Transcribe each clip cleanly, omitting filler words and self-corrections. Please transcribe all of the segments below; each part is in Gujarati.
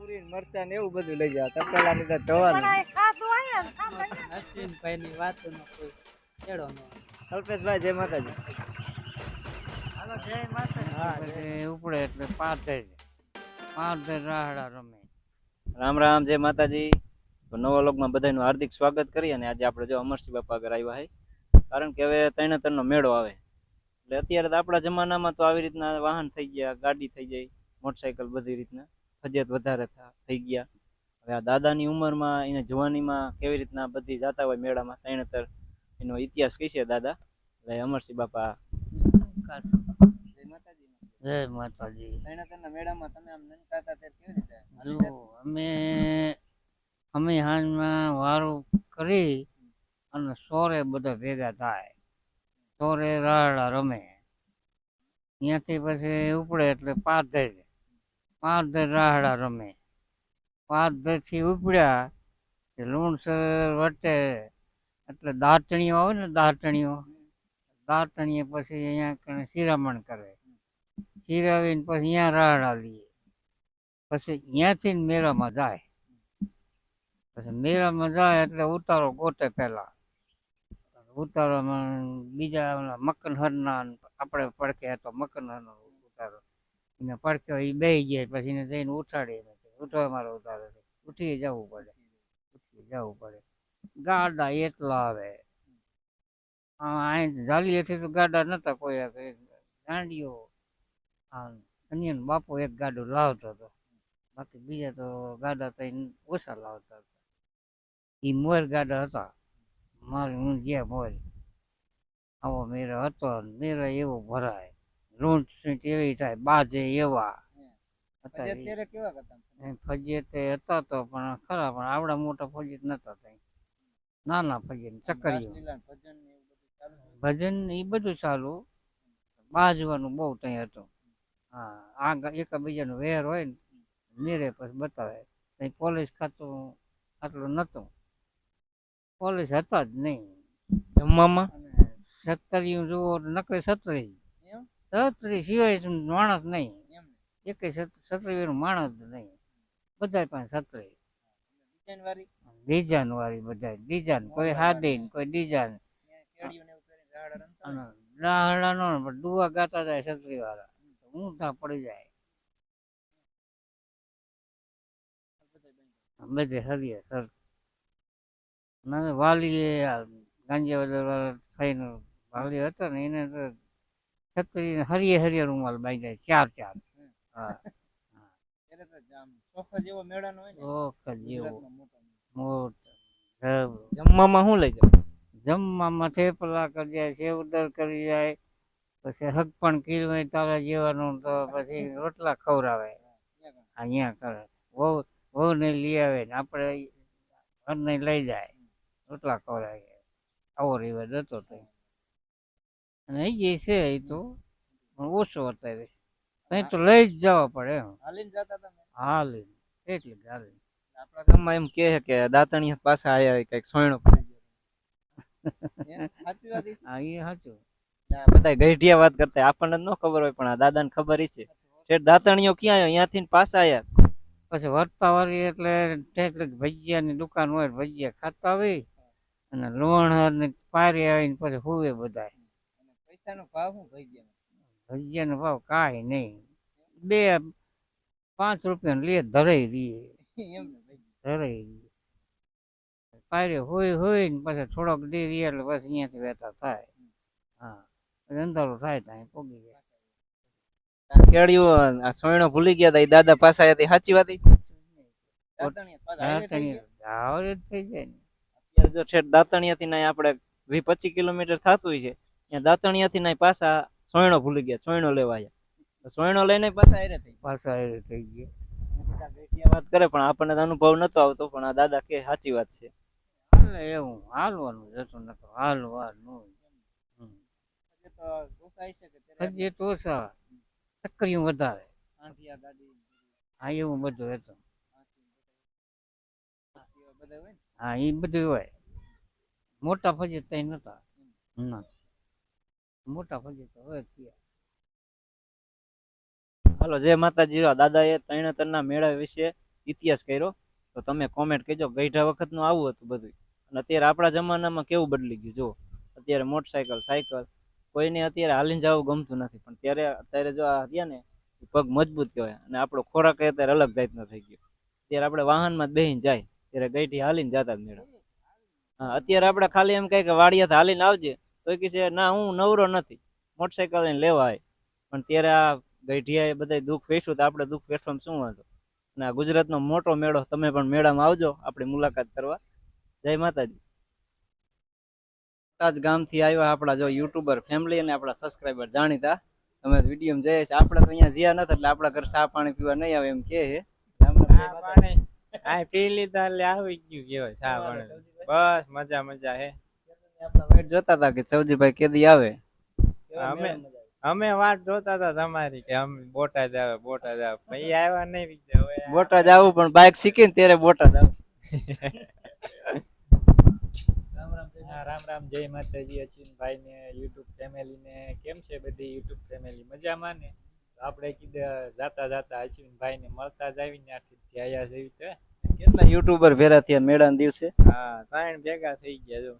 પૂરી મરચા ને એવું બધું લઈ જાવ તપેલા ની તો ધોવાનું અશ્વિનભાઈ ની વાત નો કોઈ છેડો ન કલ્પેશભાઈ જય માતાજી હાલો જય માતાજી. હા, પછી ઉપડે એટલે પાદર રાહડા રમે. રામ રામ જય માતાજી. તો નવા લોકમાં બધાનું હાર્દિક સ્વાગત કરી અને આજે આપણે જો અમરસિંહ બાપા આગળ આવ્યા છે કારણ કે હવે તરણેતરનો મેળો આવે એટલે અત્યારે તો આપણા જમાનામાં તો આવી રીતના વાહન થઈ ગયા, ગાડી થઈ જાય, મોટરસાયકલ બધી રીતના ફજિયાત વધારે થઈ ગયા. હવે આ દાદાની ઉંમરમાં એને જવાનીમાં કેવી રીતના બધી જાતા હોય મેળામાં તરણેતર એનો ઇતિહાસ કહી છે દાદા. એટલે અમરસિંહ બાપા જય માતાજી. જય માતાજી. તરણેતરના મેળામાં તમે આમ નનકા હતા ત્યારે કેવી રીતે જો અમે હાંજમાં વારું કરી અને સોરે બધા ભેગા થાય, સોરે રાહડા રમે. ત્યાંથી પછી ઉપડે એટલે પાદર રાહડા રમે. પાદર થી ઉપડ્યા લુણસર વટે એટલે દાંતણીઓ આવે ને દાંતણીએ પછી અહીંયા શિરામણ કરે, શિરાવીને પછી અહીંયા રાહડા લઈએ, પછી અહીંયાથી મેળામાં જાય. પછી મેળામાં જાય એટલે ઉતારો ગોતે પેલા, ઉતારોમાં બીજા મકનહરના આપણે પડખે હતો મકનહરનો ઉતારો, એને પડખે એ બેસી ગયા પછી એને જઈને ઉઠાડી ઉઠવા મારો ઉતારો ઉઠી જવું પડે. ગાડા એટલા આવે અહીં જાલીએથી તો ગાડા નતા કોઈ, ગાંડીઓ અનિયન બાપુ એક ગાડું લાવતો હતો, બાકી બીજા તો ગાડા તો ઓછા લાવતા હતા. એ મોર ગાડા હતા મારી હું જ્યાં મોર. આવો મેળો હતો, મેળો એવો ભરાય, લૂંટ સૂંટ એવી થાય, બાજે એવા ફજિયતે હતા તો પણ ખરા, પણ આવડા મોટા ફજિયત નતા થાય, નાના ફજિયત ચક્કરીઓ ભજન એ બધું ચાલુ, બાજવાનું બહુ ત્યાં હતું. હા, આ એકબીજાનો વેર હોય ને મેરે પછી બતાવે. પોલીસ ખાતું આટલું નતું, પોલીસ હતા જ નહીં જમવામાં. સત્તરીયું જુઓ નકરી સત્તરી સિવાય માણસ નહીં, એક સત્તરી માણસ નહીં, બધા પાસે સત્તરી ડિઝાઇન વાળી, બધા ડિઝાઇન, કોઈ હાદી કોઈ ડિઝાઇન. રાહડા નો ડુવા ગાતા જાય છત્રી વાળા, ઊંધા પડી જાય બધે હરીએ સર. વાલીએ ગાંજિયા થઈને વાલી હતો ને એને તો છત્રી હરીએ રૂમાલ બાઈ જાય ચાર. હા, જમવામાં શું લઈ જાય? જમવામાં થેપલા કરી જાય, સેવદર કરી જાય, પછી હગ પણ કીરવાય તારા જેવાનું, તો પછી રોટલા ખવડાવે અહીંયા કરે. વહુ ને લઈ આવે ને આપણે ઘરને લઈ જાય, રોટલા ખવડાવે. આવો રિવાજ હતો ત્યાં. અને એ જે છે એ તો ઓછો અત્યારે, ત્યાં તો લઈ જ જવા પડે એમ. હાલીને એટલે હાલીને. આપણા ગામમાં એમ કહે કે દાંતણીયા પાછા આયા કઈક સોયણો પડી ગયો. હા, એ સાચું. બધા ગઈઢિયા વાત કરતા, આપણને ન ખબર હોય પણ આ દાદાને ખબર છે. દાંતણીઓ ક્યાં આવ્યો, અહીંયાથી પાછા આયા. પછી વર્તા વાળી એટલે ભજીયાની દુકાન હોય, ભજીયા ખાતા આવી અને લોણહર ને પારી આવીને પછી હુવે બધા. પૈસાનો ભાવ શું ભજીયાનો ભાવ કાંઈ નહીં, 2-5 રૂપિયાનો લે ધરાઈ રહીએ પાયરે હોય ને પછી થોડોક દે રહીએ એટલે પછી અહીંયાથી વહેતા થાય. હા, પછી અંધારું થાય ત્યાં પોગી જાય. કેળિયું આ સોયણો ભૂલી ગયા હતા, એ દાદા પાછા આયા હતી, સાચી વાત છે. થઈ જાય ને અત્યારે જો છેક દાંતણિયાથી ના આપણે 20-25 કિલોમીટર થતું હોય છે, ત્યાં દાંતણિયાથી ના પાછા સોયણો ભૂલી ગયા, સોયણો લેવા આવ્યા, સોયણો લઈને પાછા થઈ ગયા. વાત કરે પણ આપણને તો અનુભવ નતો આવતો, પણ આ દાદા કે સાચી વાત છે. એવું હાલવાનું જતું નતું, હાલવાનું હજી તો ઓછા, ચક્કરીઓ વધારે. હા, એવું બધું હતું. હા, એ બધું હોય. મોટા ફજે તઈ નતા, મોટા ફજે તો હોય થયા. હાલો જય માતાજી. દાદા એ તરણેતરના મેળા વિશે ઇતિહાસ કર્યો. તો તમે કોમેન્ટ કરજો ગઈઢા વખતનું આવું હતું બધું. અને અત્યારે આપણા જમાનામાં કેવું બદલી ગયું જો. અત્યારે મોટરસાયકલ સાયકલ કોઈને અત્યારે હાલીને જવું ગમતું નથી, પણ અત્યારે જો આ રહ્યા ને એ પગ મજબૂત કહેવાય. અને આપણો ખોરાક અત્યારે અલગ જાતનો થઈ ગયો. અત્યારે આપણે વાહનમાં જ બેહીને જાય, ત્યારે ગઈઢી હાલીને જતા જ મેળા. હા, અત્યારે આપણે ખાલી એમ કહે કે વાડિયાથી હાલીને આવજે, તો એ કહે છે ના હું નવરો નથી, મોટરસાયકલ લઈને લેવા આવે. પણ ત્યારે આ ગઈઢિયાએ બધા દુઃખ વેઠ્યું, તો આપણે દુઃખ વેઠવામાં શું વાંધો. અને આ ગુજરાતનો મોટો મેળો, તમે પણ મેળામાં આવજો આપણી મુલાકાત કરવા. જય માતાજી. જ ગામથી આવ્યા આપણા જો યુટ્યુબર ફેમિલી અને આપણા સબસ્ક્રાઈબર જાણીતા. તમે વિડીયો જઈએ છે, આપણે તો અહીંયા જ્યાં નથી એટલે આપણા ઘર ચા પાણી પીવા નહીં આવે એમ કે છે. આ પી લીધા એટલે આવી ગયું કેવાય ચા પાણી. બસ મજા મજા હે. આપણા વેટ જોતા હતા કે સૌજીભાઈ કેદી આવે. અમે વાટ જોતા હતા તમારી કે અમે બોટાદ આવે બોટાદ આવે, ભાઈ આવ્યા નહીં બીજા. હવે બોટાદ આવું પણ બાઇક શીખીને ત્યારે બોટાદ આવું. રામ રામ, જય માતાજી. અશ્વિનભાઈ ને યુટ્યુબ ફેમિલી ને કેમ છે બધી યુટ્યુબ ફેમિલી મજામાં ને? આપણે કીધું જાતા જાતા અશ્વિનભાઈ ને મળતા જ આવીને આખી આયા જેવી છે. કેટલા યુટ્યુબર ભેરા થયા મેળાના દિવસે? હા, 3 ભેગા થઈ ગયા. જો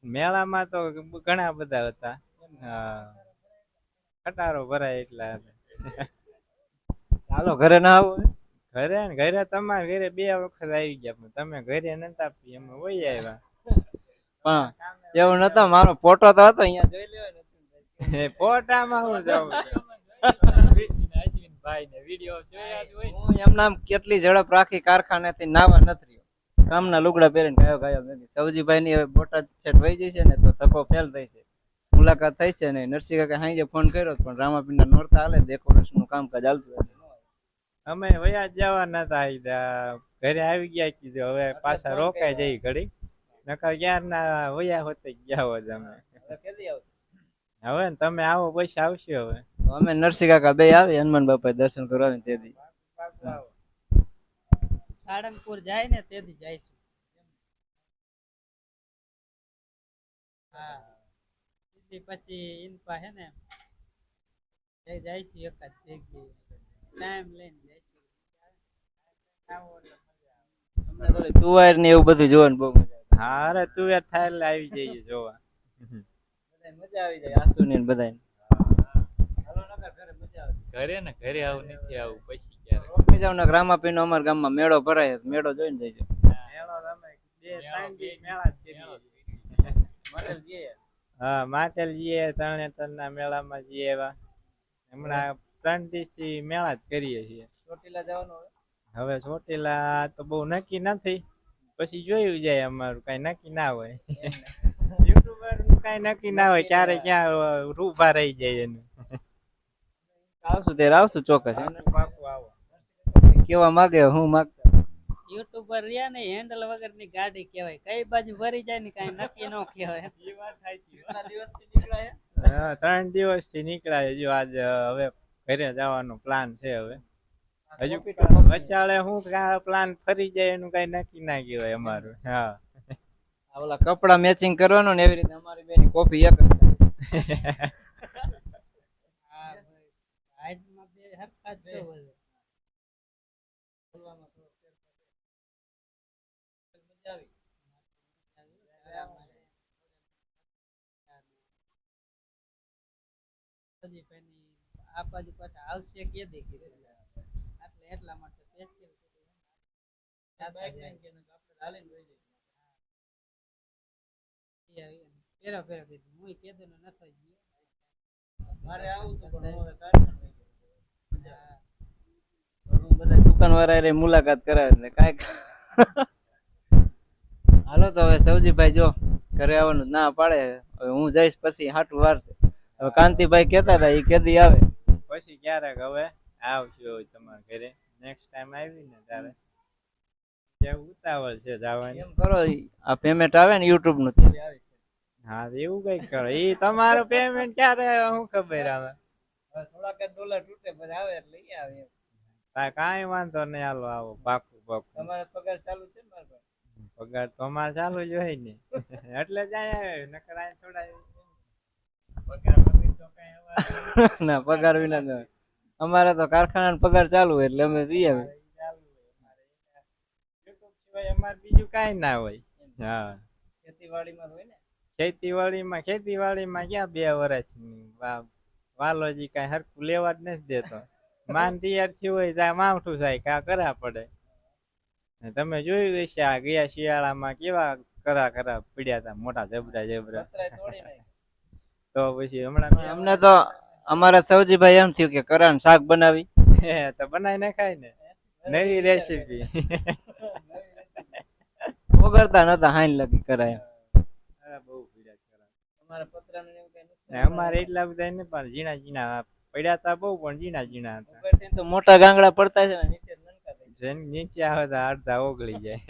મેળામાં તો ઘણા બધા હતા. હા, ખટારો ભરાય એટલા હતા. હાલો ઘરે ના આવો. ઘરે ને ઘરે તમારે ઘરે 2 વખત આવી ગયા, પણ તમે ઘરે નતા આપી, અમે વહી આવ્યા. પણ એવું નતો, મારો ફોટો તો હતો અહીંયા જોઈ લેવાય. ફોટામાં હું જાઉં અશ્વિનભાઈ ને વિડીયો જોયા જ હોય. હું એમના કેટલી ઝડપ રાખી કારખાનેથી નાવા નથી રહ્યો. કામના લુગડા પહેરીને ગાયો મેં સૌજીભાઈ ની હવે બોટાદ સેટ વહી જશે ને તો ધક્કો ફેલ થઈ છે. મુલાકાત થઈ છે ને નરસિંહ કાકા હાંજે ફોન કર્યો, પણ રામાપીરના નોરતા હાલે ડેકોરેશન નું કામકાજ હાલતું હતું. અમે વયા જવા નતા, ઘરે આવી ગયા. કીધું હવે પાછા રોકાઈ જઈ ઘડી, નકર ક્યાર ના વયા હોતે ગયા હોત અમે. હવે ને તમે આવો પછી આવશે. હવે અમે નરસિંહ કાકા બે આવે હનુમાન બાપા દર્શન કરવા તેથી સાળંગપુર જાય ને તેથી જઈશું. હા, પછી ઇનપા હે ને જઈશું એકાદ ભેગી ટાઈમ લઈને જઈશું. અમને થોડી તુવાર ને એવું બધું જોવાનું બહુ મજા આવે. હા, અરે તું એ થાય એટલે આવી જઈએ જોવા. મજા આવી જાય આસુ ને બધા. ઘરે ને ઘરે આવું નથી આવું પછી ક્યારે રોકી જાવ ને રામાપીર નો અમારા ગામમાં મેળો ભરાય, મેળો જોઈને જઈજો. મેળો તમે 2-3 દી મેળા જ કરીએ. હા, માટેલ જઈએ, તરણેતરના મેળામાં જઈએ. એવા હમણાં 3 દિવસથી મેળા જ કરીએ છીએ. ચોટીલા જવાનું હવે ચોટીલા તો બહુ નક્કી નથી, પછી જોયું જાય. અમારું કઈ નક્કી ના હોય. યુટ્યુબર નું કઈ નક્કી ના હોય, ક્યારે ક્યાં ઉભા રહી જાય એનું. આવશું ત્યારે આવશું ચોક્કસ. પાકું આવો. કેવા માંગે હું માંગતા યુટ્યુબર રહ્યા ને હેન્ડલ વગરની ગાડી કહેવાય, કઈ બાજુ ભરી જાય ને કઈ નક્કી ન કહેવાય. એ વાત થાય. હા, 3 દિવસથી નીકળાય. જો આજ હવે ઘરે જવાનો પ્લાન છે. હવે હજુ વચાળે હું પ્લાન ફરી જાય એનું કઈ નક્કી ના કહેવાય અમારું. હા, ઓલા કપડા મેચિંગ કરવાનું ને એવી રીતે અમારી બેની કોપી એક જ હા ભાઈ, હાઈટમાં બે હરખા જ છો બધે. આ બાજુ પાછા આવશે કે દે કીધું એટલે એટલા માટે ફેરા ફેરા કીધું હું કેદો ન નતો ગયો. મારે આવું તો પણ હવે બધા દુકાન વાળા મુલાકાત કરાવે ને કાંઈક. હાલો તો હવે સૌજીભાઈ જો ઘરે આવવાનું ના પાડે, હવે હું જઈશ પછી હાટું વારશે. હવે કાંતિભાઈ કેતા હતા એ કેદી આવે પછી ક્યારેક હવે આવશું તમારા ઘરે. નેક્સ્ટ ટાઈમ આવી ને ત્યારે કેવું ઉતાવળ છે જવાની. એમ કરો આ પેમેન્ટ આવે ને યુટ્યુબ નું ત્યારે આવે. હા, એવું કઈક કરો. એ તમારું પેમેન્ટ ક્યારે હું ખબર આવે. થોડાક ડોલર તૂટે પછી આવે એટલે લઈ આવે. કાંઈ વાંધો નહીં. હાલો આવો, પાકું પાકું. તમારે પગાર ચાલુ છે ને મારા ભાઈ? પગાર તો અમારે ચાલુ જ હોય ને, એટલે જ અહીંયા નકર અહીંયા થોડા પગાર વગર તો કઈ ના પગાર વિના ન. અમારે તો કારખાના પગાર ચાલુ એટલે અમે જઈ આવે. સિવાય અમારે બીજું કાંઈ ના હોય. હા, ખેતીવાડીમાં હોય ને ખેતીવાડીમાં ક્યાં 2 વર્ષની વાલોજી કાંઈ હરખું લેવા જ નથી દેતો. માન તૈયાર થયું હોય ત્યાં માવઠું થાય કા કરા પડે. ને તમે જોયું હશે આ ગયા શિયાળામાં કેવા કરા પડ્યા હતા, મોટા જબરા પતરાય તોડી નાખી. તો પછી હમણાં અમને તો અમારા સૌજીભાઈ એમ થયું કે કરાન શાક બનાવી તો બનાવી નાખાય ને, નવી રેસીપી. વગરતા નતા હાઈન લગી કરાય બહુ પીડા કરા. અમારા પતરાને એવું કઈ ને નુકસાન અમારે એટલા બધા ને પણ ઝીણા પડ્યા હતા બહુ, પણ ઝીણા હતા. ઉપરથી તો મોટા ગાંગડા પડતા છે ને નીચે નનકા થઈ જેમ નીચે આવે તો અડધા ઓગળી જાય.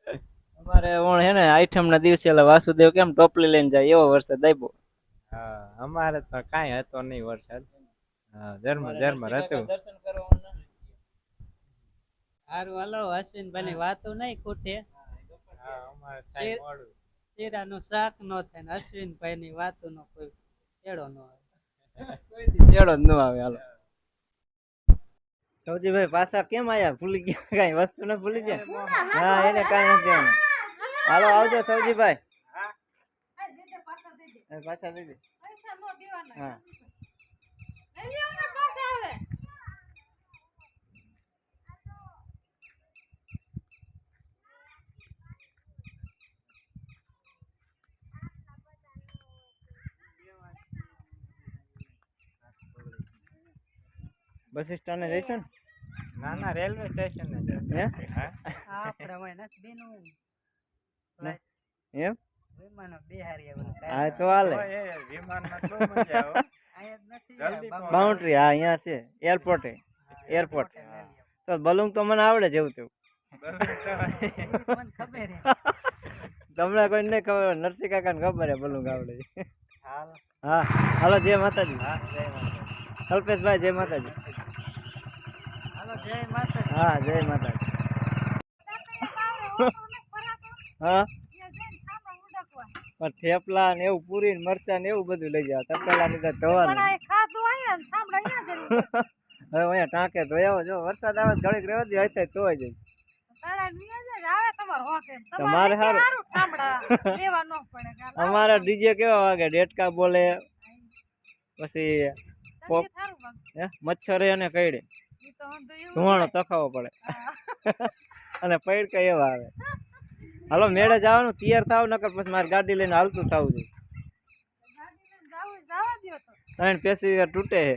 જાય. અમારે ઓણ હે ને આઠમ ના દિવસે ઓલા વાસુદેવ કેમ ટોપલી લઈને જાય એવો વરસાદ આવ્યો. હા, અમારે તો કાંઈ હતો નહીં વરસાદ. હા, ઝરમર હતું. દર્શન કરવા સારું હાલો અશ્વિનભાઈ ની વાતો નહીં ખૂટે. હા, અમારે થાય મોડું. શીરાનું શાક નો થાય ને અશ્વિનભાઈ ની વાતો નો કોઈ ચેડો નો આવે. ચેડો જ ન આવે. હાલો સૌજીભાઈ પાછા કેમ આયા? ભૂલી ગયા? કઈ વસ્તુ ને ભૂલી ગયા? હા, એને કઈ નથી આમ. હાલો આવજો સૌજીભાઈ. પાછા દઈ દે. હા બસ સ્ટેન્ડ જઈશું ના ના, રેલવે સ્ટેશન ને ને હા, આપણે હવે નથી બેનું એમ વિમાનો બિહારી આવે હા તો હાલે. વિમાનમાં બહુ મજા આવે. અહીંયા જ નથી જલ્દી પહોંચે. બાઉન્ડ્રી હા અહીંયા છે એરપોર્ટે. એરપોર્ટ તો બલુંગ તો મને આવડે જેવું તેવું. મને ખબર હે તમને કોઈ નહીં ખબર, નરસિંહ કાકાને ખબર હે બલુંગ આવડે છે. હાલ. હા હાલો જય માતાજી. હા, જય માતા. કલ્પેશભાઈ જય માતાજી. હાલો જય માતા. હા જય માતાજી. હા પણ થેપલા ને એવું પૂરી ને મરચા ને એવું બધું લઈ જાવ. તપેલા ની તો ધોવાનું. હવે અહીંયા ટાંકે ધોયા જો વરસાદ આવે તો ઘડીક રહેવા દે, હોય તોય જાય. તમારે સારું. અમારા ડીજે કેવા વાગે, ડેટકા બોલે, પછી મચ્છર અને કઈડે ધોવાણો તખાવો પડે અને પૈડકા એવા આવે. હાલો મેળે જવાનું, તૈયાર થાવ નકર પછી મારે ગાડી લઈને હાલતું થવું જોઈએ. ત્રણ પેસેન્જર તૂટે છે.